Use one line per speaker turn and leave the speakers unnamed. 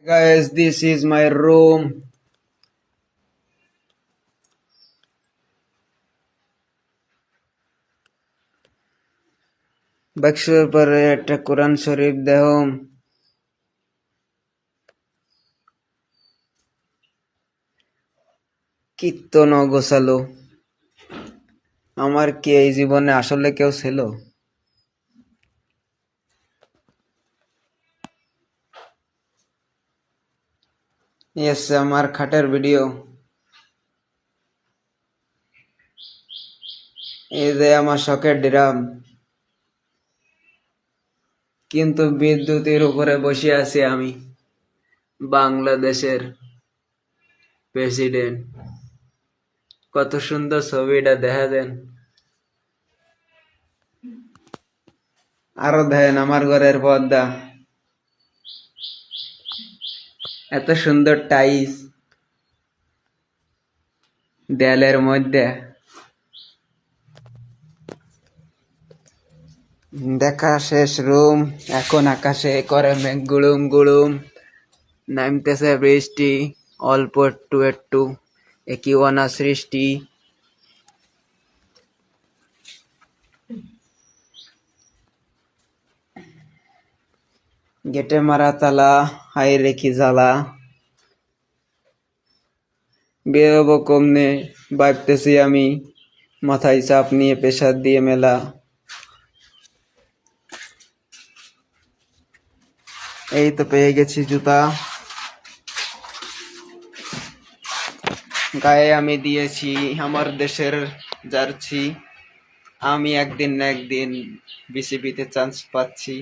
Guys, this is my room. বাক্সের পরে একটা কোরআন শরীফ দেহম। কীর্তন গোছালো। আমার কি এই জীবনে আসলে কেউ ছিল? ইয়েস, আমার খাটের ভিডিও। এই যে আমার শখের ড্রাম, কিন্তু বিদ্যুতের উপরে বসে আছি আমি, বাংলাদেশের প্রেসিডেন্ট। কত সুন্দর ছবিটা দেখা দেন। আরো দেন আমার ঘরের পর্দা, এত সুন্দর টাইস দেয়ালের মধ্যে। দেখা শেষ রুম, এখন আকাশে করে মেঘ গুড়ুম গুড়ুম, নামতেছে বৃষ্টি অল্প একটু একটু, একই অনা সৃষ্টি। গেটে মারা তালা, হাই রেখি জ্বালা। বেরোবো কমনে ভাবতেছি আমি, মাথায় চাপ নিয়ে প্রেসার দিয়ে মেলা। এই তো পেয়ে গেছি জুতা, গায়ে আমি দিয়েছি আমার দেশের জার্সি। আমি একদিন না একদিন বিসিবিতে চান্স পাচ্ছি।